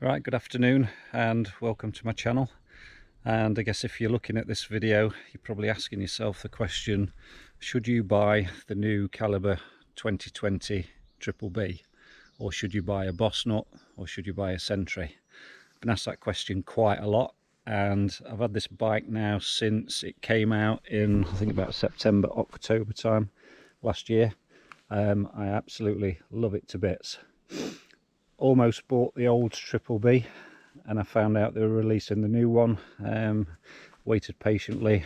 Right, good afternoon and welcome to my channel. And I guess if you're looking at this video, you're probably asking yourself the question, should you buy the new Calibre 2020 Triple B, or should you buy a Bossnut, or should you buy a Sentry? I've been asked that question quite a lot, and I've had this bike now since it came out in, I think, about September, October time last year. I absolutely love it to bits. Almost bought the old Triple B and I found out they were releasing the new one. Waited patiently.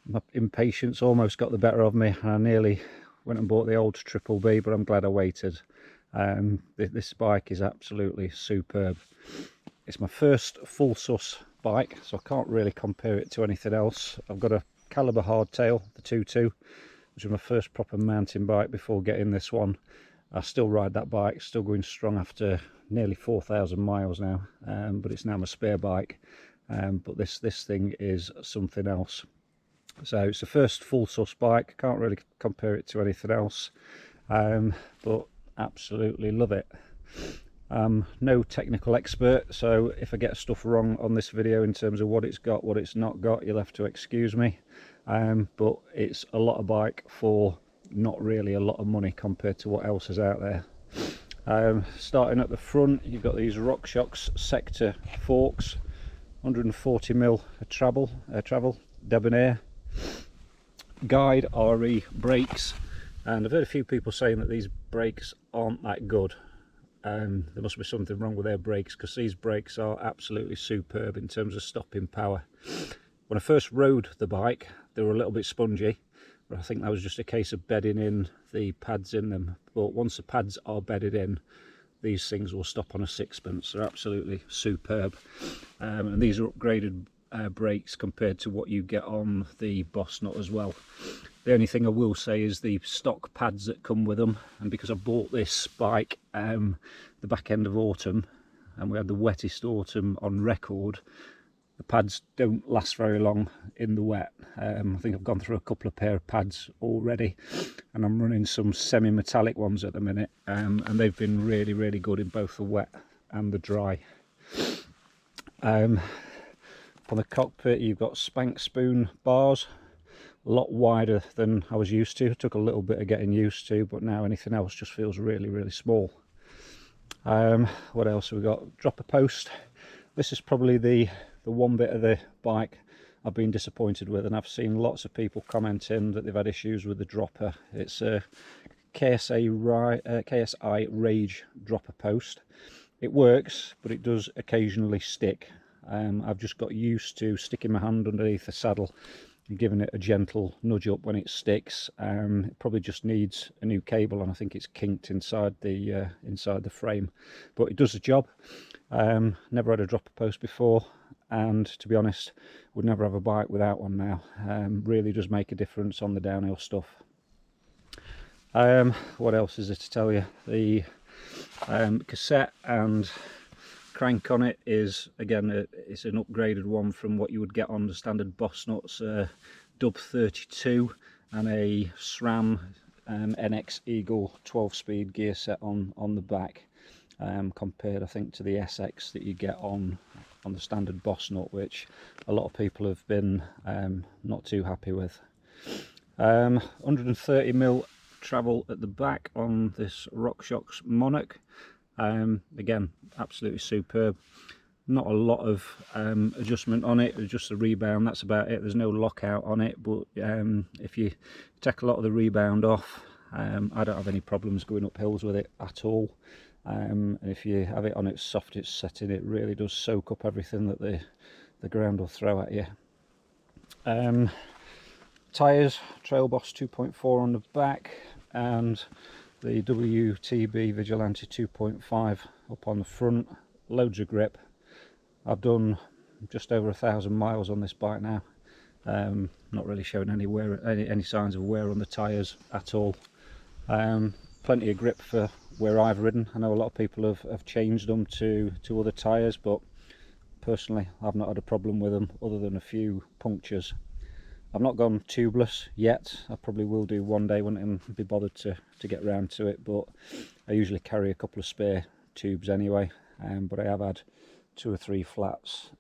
My impatience almost got the better of me and I nearly went and bought the old Triple B, but I'm glad I waited. This bike is absolutely superb. It's my first full sus bike, so I can't really compare it to anything else. I've got a Calibre hardtail, the 2.2, which was my first proper mountain bike before getting this one. I still ride that bike, still going strong after nearly 4,000 miles now, but it's now my spare bike. But this thing is something else. So it's the first full sus bike, can't really compare it to anything else, but absolutely love it. No technical expert, so if I get stuff wrong on this video in terms of what it's got, what it's not got, you'll have to excuse me. But it's a lot of bike for not really a lot of money compared to what else is out there. Starting at the front, you've got these RockShox sector forks, 140mm travel debonair, guide RE brakes, and I've heard a few people saying that these brakes aren't that good. There must be something wrong with their brakes, because these brakes are absolutely superb in terms of stopping power. When I first rode the bike, they were a little bit spongy, but I think that was just a case of bedding in the pads in them. But once the pads are bedded in, these things will stop on a sixpence. They're absolutely superb. And these are upgraded brakes compared to what you get on the Bossnut as well. The only thing I will say is the stock pads that come with them, and because I bought this bike the back end of autumn and we had the wettest autumn on record, the pads don't last very long in the wet. I think I've gone through a couple of pair of pads already, and I'm running some semi-metallic ones at the minute, and they've been really good in both the wet and the dry. On the cockpit, you've got spank spoon bars, a lot wider than I was used to. It took a little bit of getting used to, but now anything else just feels really small. What else have we got? Dropper post. This is probably the one bit of the bike I've been disappointed with, and I've seen lots of people commenting that they've had issues with the dropper. It's a KSI Rage dropper post. It works, but it does occasionally stick. I've just got used to sticking my hand underneath the saddle and giving it a gentle nudge up when it sticks. It probably just needs a new cable, and I think it's kinked inside the frame, but it does the job. Never had a dropper post before, and to be honest, would never have a bike without one now. Really does make a difference on the downhill stuff. What else is there to tell you? The cassette and crank on it is, again, it's an upgraded one from what you would get on the standard Bossnuts, Dub 32 and a SRAM NX Eagle 12-speed gear set on the back, compared, I think, to the SX that you get on the standard Bossnut, which a lot of people have been not too happy with. 130mm travel at the back on this RockShox Monarch. Again, absolutely superb. Not a lot of adjustment on it, just the rebound, that's about it. There's no lockout on it, but if you take a lot of the rebound off, I don't have any problems going up hills with it at all. And if you have it on its softest setting, it really does soak up everything that the ground will throw at you. Tyres, Trail Boss 2.4 on the back, and the WTB Vigilante 2.5 up on the front. Loads of grip. I've done just over 1,000 miles on this bike now. Not really showing any signs of wear on the tyres at all. Plenty of grip for where I've ridden. I know a lot of people have changed them to other tyres, but personally I've not had a problem with them other than a few punctures. I've not gone tubeless yet. I probably will do one day when I be bothered to get round to it, but I usually carry a couple of spare tubes anyway. but I have had 2 or 3 flats,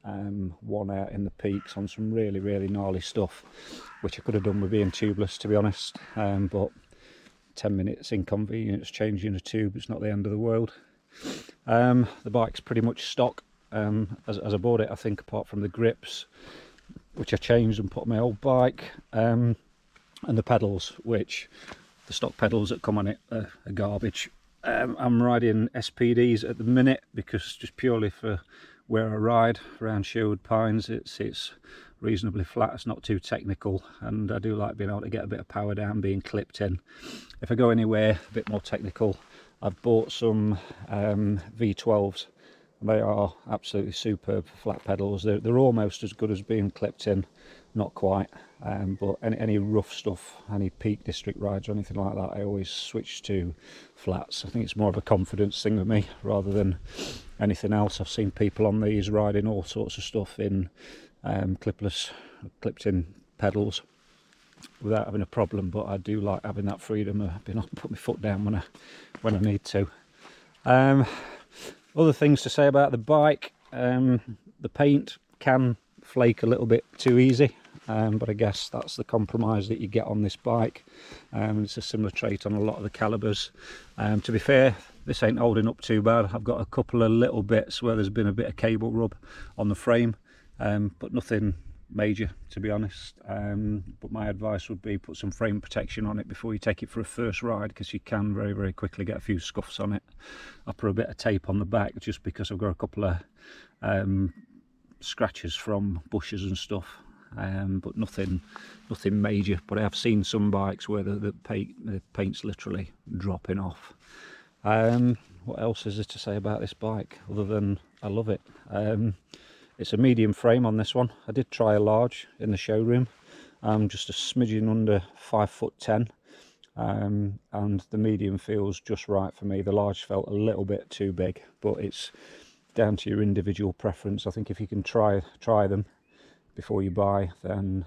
one out in the peaks on some really gnarly stuff, which I could have done with being tubeless, to be honest, but 10 minutes inconvenience changing a tube, it's not the end of the world. The bike's pretty much stock as I bought it, I think, apart from the grips, which I changed and put on my old bike, and the pedals, which the stock pedals that come on it are garbage. I'm riding SPDs at the minute because just purely for where I ride around Sherwood Pines, it's reasonably flat, it's not too technical, and I do like being able to get a bit of power down being clipped in. If I go anywhere a bit more technical, I've bought some V12s, and they are absolutely superb for flat pedals. They're almost as good as being clipped in, not quite, but any rough stuff, any Peak District rides or anything like that, I always switch to flats. I think it's more of a confidence thing with me rather than anything else. I've seen people on these riding all sorts of stuff in clipless, clipped in pedals without having a problem, but I do like having that freedom of being able to put my foot down when I need to. Other things to say about the bike, the paint can flake a little bit too easy, but I guess that's the compromise that you get on this bike. It's a similar trait on a lot of the Calibers. To be fair, this ain't holding up too bad. I've got a couple of little bits where there's been a bit of cable rub on the frame, but nothing major, to be honest. But my advice would be put some frame protection on it before you take it for a first ride, because you can very quickly get a few scuffs on it. I put a bit of tape on the back just because I've got a couple of scratches from bushes and stuff, but nothing major. But I have seen some bikes where the paint's literally dropping off. What else is there to say about this bike other than I love it? It's a medium frame on this one. I did try a large in the showroom. I'm just a smidgen under 5'10", and the medium feels just right for me. The large felt a little bit too big, but it's down to your individual preference. I think if you can try them before you buy, then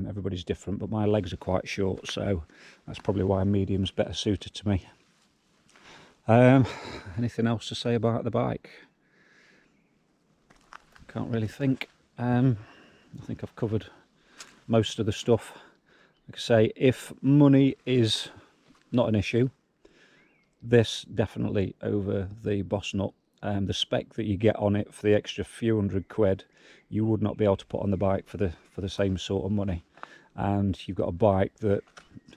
everybody's different, but my legs are quite short, so that's probably why medium's better suited to me. Anything else to say about the bike? Can't really think. I think I've covered most of the stuff. Like I say, if money is not an issue, this definitely over the Bossnut. The spec that you get on it for the extra few £100, you would not be able to put on the bike for the same sort of money. And you've got a bike that,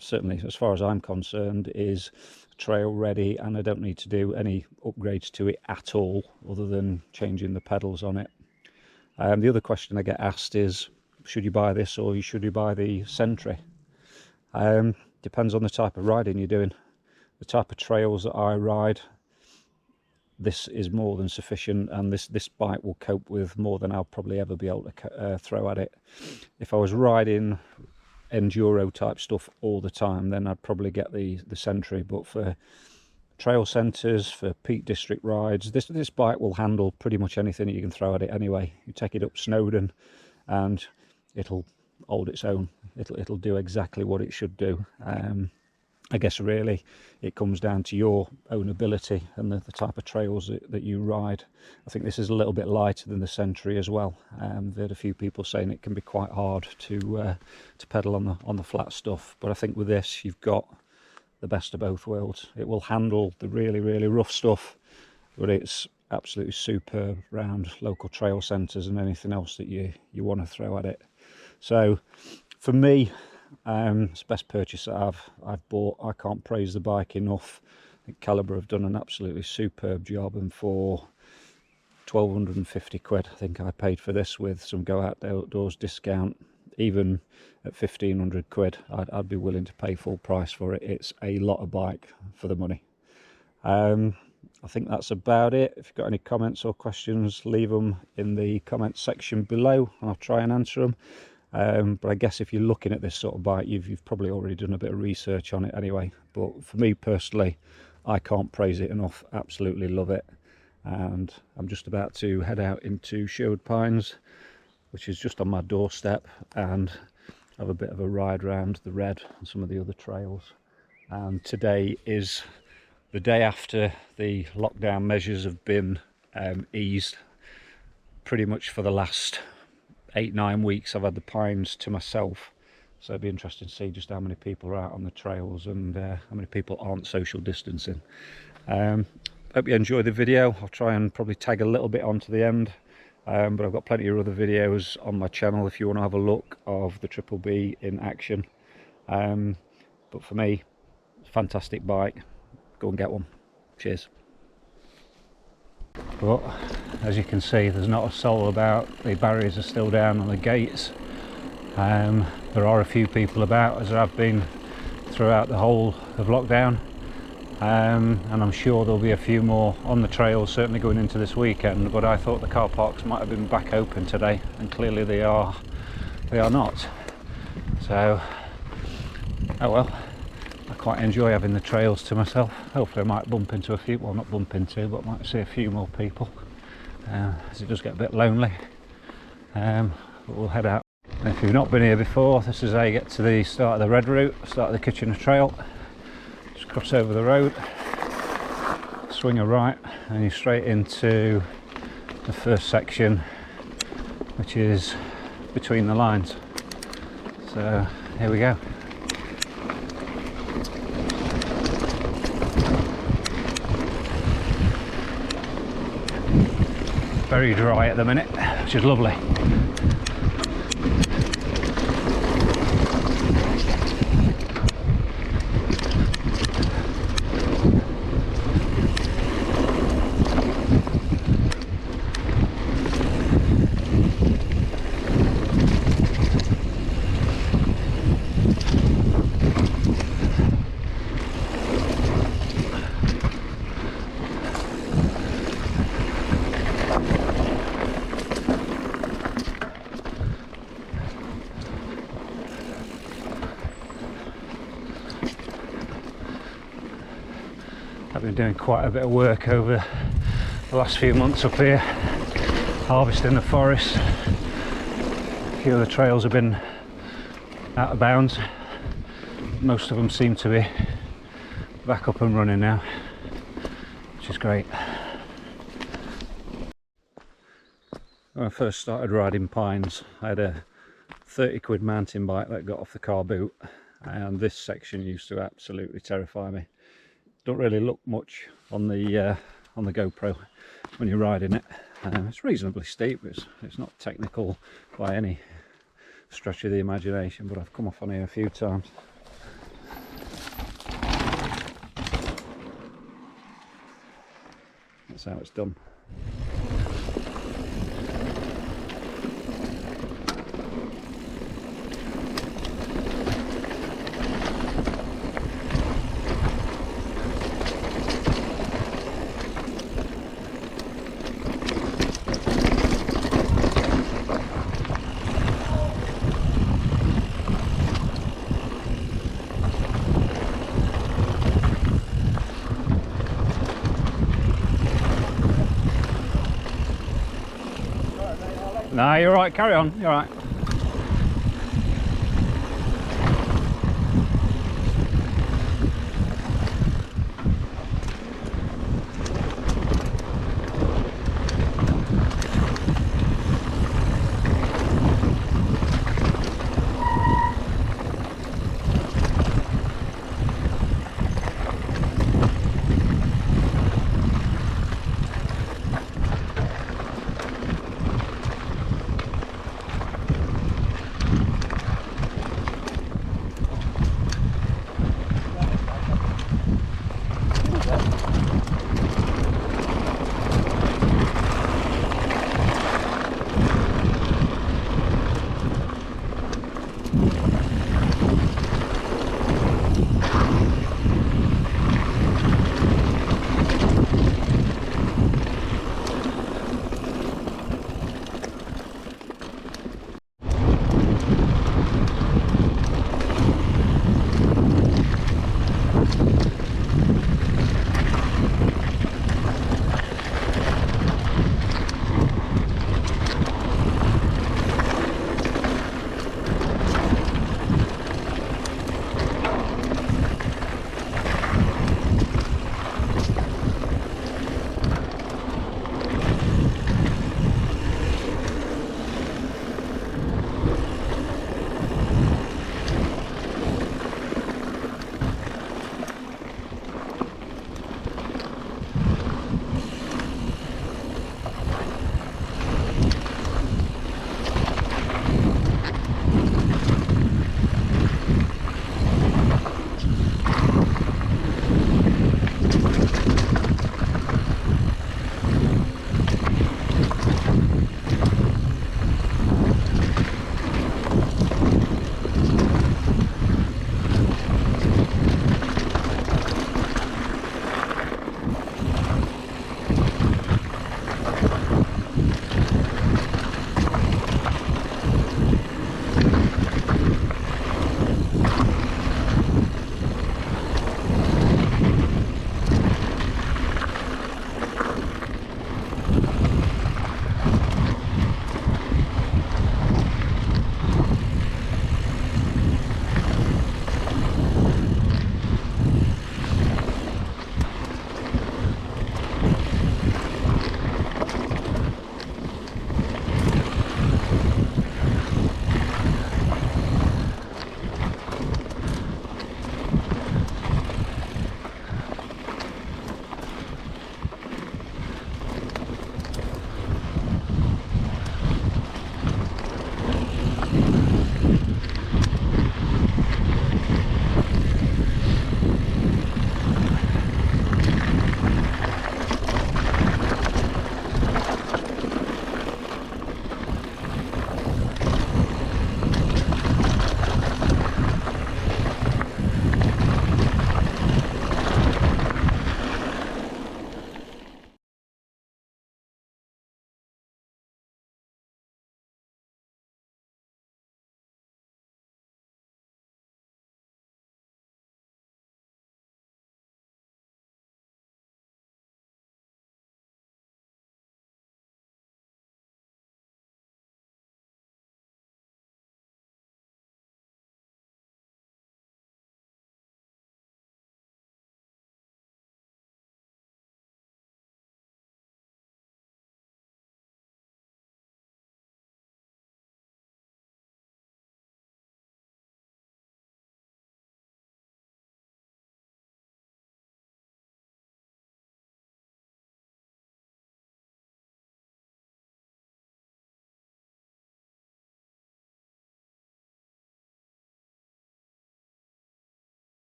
certainly as far as I'm concerned, is trail ready, and I don't need to do any upgrades to it at all other than changing the pedals on it. The other question I get asked is, should you buy this or should you buy the Sentry? Depends on the type of riding you're doing. The type of trails that I ride, this is more than sufficient, and this bike will cope with more than I'll probably ever be able to throw at it. If I was riding enduro type stuff all the time, then I'd probably get the Sentry, but for trail centres, for Peak District rides, this bike will handle pretty much anything that you can throw at it anyway. You take it up Snowdon and it'll hold its own. It'll do exactly what it should do. I guess really it comes down to your own ability and the type of trails that you ride. I think this is a little bit lighter than the Sentry as well. I've heard a few people saying it can be quite hard to pedal on the flat stuff, but I think with this you've got the best of both worlds. It will handle the really rough stuff, but it's absolutely superb round local trail centres and anything else that you want to throw at it. So for me, it's the best purchase that I've bought. I can't praise the bike enough. I think Calibre have done an absolutely superb job, and for £1,250 I think I paid for this with some Go Outdoors discount. Even at £1,500 I'd be willing to pay full price for it. It's a lot of bike for the money. I think that's about it. If you've got any comments or questions, leave them in the comments section below and I'll try and answer them. But I guess if you're looking at this sort of bike, you've probably already done a bit of research on it anyway. But for me personally, I can't praise it enough. Absolutely love it. And I'm just about to head out into Sherwood Pines, which is just on my doorstep, and have a bit of a ride around the Red and some of the other trails. And today is the day after the lockdown measures have been eased. Pretty much for the last 8-9 weeks I've had the pines to myself, so it'd be interesting to see just how many people are out on the trails and how many people aren't social distancing. Hope you enjoy the video. I'll try and probably tag a little bit onto the end, but I've got plenty of other videos on my channel if you want to have a look of the Triple B in action. But for me, fantastic bike. Go and get one. Cheers. But as you can see, there's not a soul about. The barriers are still down on the gates. There are a few people about, as there have been throughout the whole of lockdown, and I'm sure there'll be a few more on the trails, certainly going into this weekend. But I thought the car parks might have been back open today, and clearly they are not. So oh well, I quite enjoy having the trails to myself. Hopefully I might bump into a few, well, not bump into, but might see a few more people, as it does get a bit lonely. But we'll head out. And if you've not been here before, this is how you get to the start of the red route, start of the Kitchener Trail. Just cross over the road, swing a right, and you're straight into the first section, which is between the lines. So here we go. Very dry at the minute, which is lovely. I've been doing quite a bit of work over the last few months up here, harvesting the forest. A few of the trails have been out of bounds. Most of them seem to be back up and running now, which is great. When I first started riding pines, I had a 30 quid mountain bike that got off the car boot, and this section used to absolutely terrify me. Don't really look much on the GoPro when you're riding it. It's reasonably steep. It's not technical by any stretch of the imagination, but I've come off on here a few times. That's how it's done. No, you're right, carry on, you're right.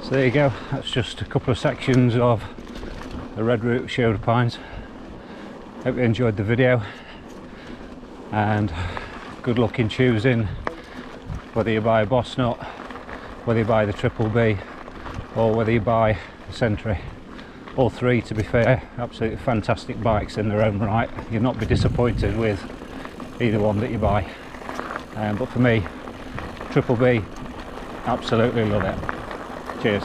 So there you go, that's just a couple of sections of the red root Sherwood Pines. Hope you enjoyed the video, and good luck in choosing whether you buy a Bossnut, whether you buy the Triple B, or whether you buy the Sentry. All three, to be fair, absolutely fantastic bikes in their own right. You'll not be disappointed with either one that you buy. But for me, Triple B, absolutely love it. Cheers.